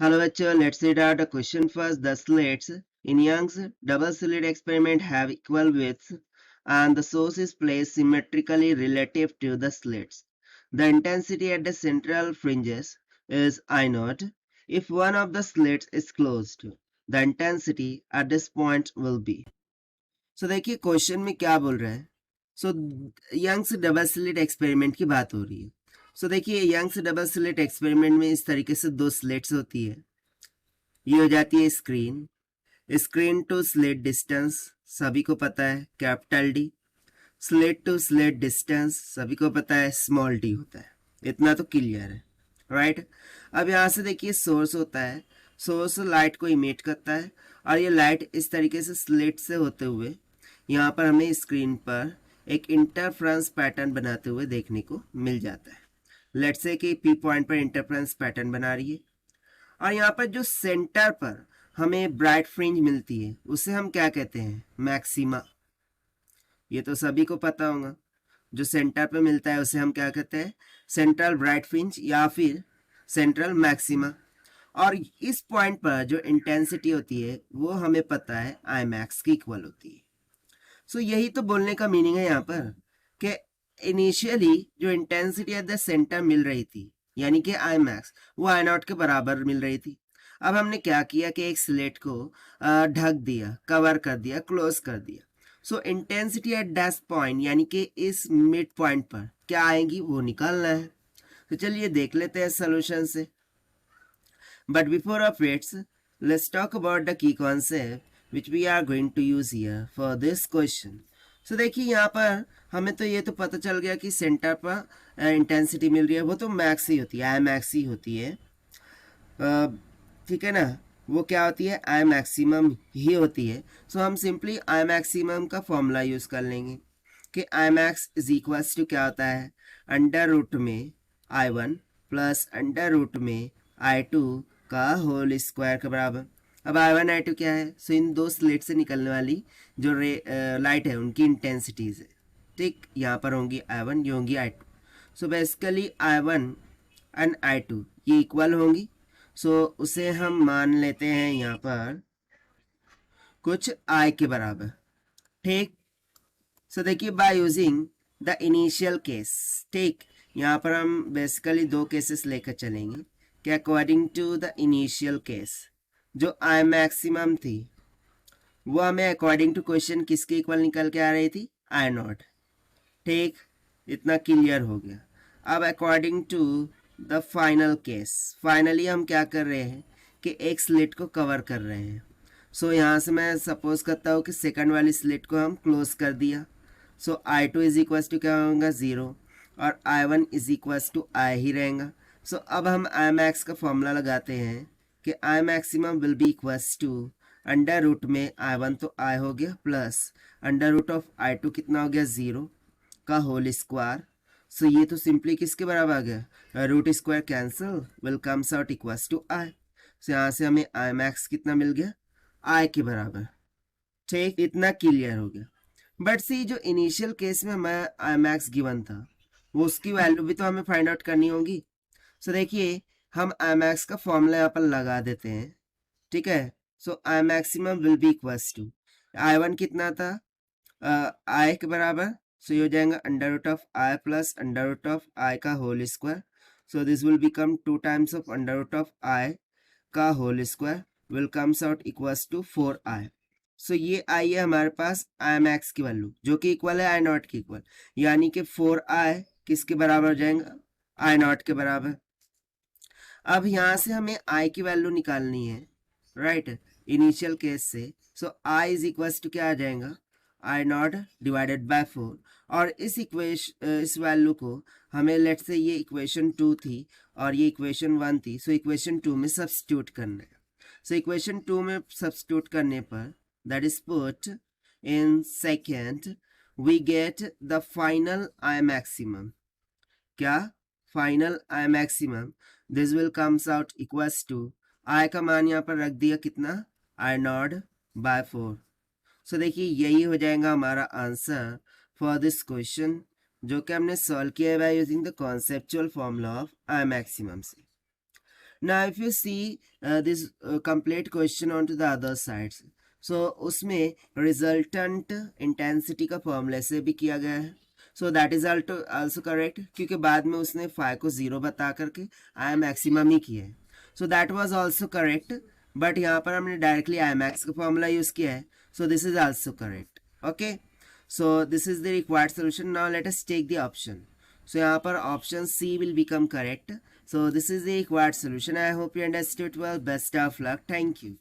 Hello bachcho, let's read out the question first. The slits in Young's double slit experiment have equal widths and the source is placed symmetrically relative to the slits. The intensity at the central fringes is I naught. If one of the slits is closed, the intensity at this point will be. So देखिए question में क्या बोल रहा है. So Young's double slit experiment की बात हो रही है. So देखिए यंग्स डबल स्लिट एक्सपेरिमेंट में इस तरीके से दो स्लिट्स होती है. ये हो जाती है स्क्रीन टू स्लिट डिस्टेंस सभी को पता है capital D. Slit to slit distance सभी को पता है स्मॉल डी होता है. इतना तो क्लियर है, राइट. अब यहाँ से देखिए सोर्स होता है. सोर्स लाइट को इमिट करता है और ये लाइट इस तरीके से स्लिट से होते हुए यहाँ पर हमें स्क्रीन पर एक इंटरफ्रेंस पैटर्न बनाते हुए देखने को मिल जाता है. लेट्स से कि पी पॉइंट पर इंटरफ्रेंस पैटर्न बना रही है और यहाँ पर जो सेंटर पर हमें ब्राइट फ्रिंज मिलती है उसे हम क्या कहते हैं, मैक्सिमा. ये तो सभी को पता होगा. जो सेंटर पे मिलता है उसे हम क्या कहते हैं, सेंट्रल ब्राइट फ्रिंज या फिर सेंट्रल मैक्सिमा. और इस पॉइंट पर जो इंटेंसिटी होती है वो हमें पता है आई मैक्स की इक्वल होती है. सो यही तो बोलने का मीनिंग है यहाँ पर कि इनिशियली जो इंटेंसिटी एट द सेंटर मिल रही थी यानी कि आई मैक्स वो आई नॉट के बराबर मिल रही थी. अब हमने क्या किया कि एक स्लेट को ढक दिया, कवर कर दिया, क्लोज कर दिया. सो इंटेंसिटी एट दैट पॉइंट यानी कि इस मिड पॉइंट पर क्या आएगी वो निकालना है. तो चलिए देख लेते हैं सोल्यूशन से. But before of its let's talk about the key concept which we are going to use here for this question. So देखिए यहाँ पर हमें तो ये तो पता चल गया कि सेंटर पर इंटेंसिटी मिल रही है वो तो मैक्स ही होती है, आई मैक्स ही होती है. ठीक है ना. वो क्या होती है, आई मैक्सिमम ही होती है. सो हम सिंपली आई मैक्सिमम का फॉर्मूला यूज कर लेंगे कि I max is equals to क्या होता है, अंडर रूट में I one plus under root में आई टू का होल स्क्वायर के बराबर. अब आई वन आई टू क्या है, सो इन दो स्लेट से निकलने वाली जो लाइट है उनकी इंटेंसिटीज है. ठीक, यहाँ पर होंगी आई वन, ये होंगी I two. So basically I one and I two ये इक्वल होंगी. सो उसे हम मान लेते हैं यहाँ पर कुछ आई के बराबर. ठीक. सो देखिए by using the initial case. ठीक, यहाँ पर हम बेसिकली दो केसेस लेकर चलेंगे कि according to the initial case जो आई मैक्सिमम थी वो हमें अकॉर्डिंग टू क्वेश्चन किसके इक्वल निकल के आ रही थी, आई नॉट. ठीक, इतना क्लियर हो गया. अब according to the final case, finally हम क्या कर रहे हैं कि एक स्लिट को कवर कर रहे हैं. सो यहाँ से मैं सपोज करता हूँ कि सेकंड वाली स्लिट को हम क्लोज कर दिया. So I two is equals to क्या होगा, ज़ीरो, और I one is equals to I ही रहेगा. सो अब हम आई मैक्स का फॉर्मूला लगाते हैं कि I maximum will be equals to under root में आई वन तो आई हो गया plus under root of I two कितना हो गया, ज़ीरो का होल स्क्वायर. सो ये तो सिंपली किसके बराबर आ गया, root square cancel will comes out equals to I. So यहाँ से हमें आई मैक्स कितना मिल गया, आई के बराबर. ठीक, इतना क्लियर हो गया. बट सी जो इनिशियल केस में हमें आई मैक्स गिवन था वो उसकी वैल्यू भी तो हमें फाइंड आउट करनी होगी. सो देखिए हम आई मैक्स का फॉर्मूला यहाँ पर लगा देते हैं. ठीक है. So I maximum will be equals to I one कितना था, आई के बराबर. सो ये हो जाएगा under root of I plus under root of I का whole square. So this will become two times of under root of I का whole square will comes out equals to 4i. So ये I है हमारे पास I max की value जो कि equal है आई not की इक्वल, यानी कि 4i किसके बराबर हो जाएगा, आई नॉट के बराबर. अब यहाँ से हमें आई की वैल्यू निकालनी है, राइट, इनिशियल केस से. सो आई इज इक्वल्स टू क्या आ जाएगा, आई नॉट डिवाइडेड बाय 4. और इस वैल्यू को हमें लेट से ये इक्वेशन 2 थी और ये इक्वेशन 1 थी. सो इक्वेशन 2 में सब्स्टिट्यूट करना है. सो इक्वेशन 2 में सब्स्टिट्यूट करने पर that is put in second we get the final I maximum. क्या, final I maximum. This will comes out equals to I का मान यहाँ पर रख दिया कितना, आई नॉट बाय 4. सो देखिए यही हो जाएगा हमारा आंसर फॉर दिस क्वेश्चन जो कि हमने सॉल्व किया है by using the conceptual formula of I maximum से. Now if you see this complete question on to the other sides, so उसमें resultant intensity का फॉर्मूला से भी किया गया है, so that is also correct, क्योंकि बाद में उसने phi को 0 बता करके I maximum ही किया है, so that was also correct, but यहाँ पर हमने directly I max का फॉर्मूला यूज किया है, so this is also correct. Okay, so this is the required solution. Now let us take the option. So यहाँ पर option C will become correct. So this is the required solution. I hope you understood well. Best of luck. Thank you.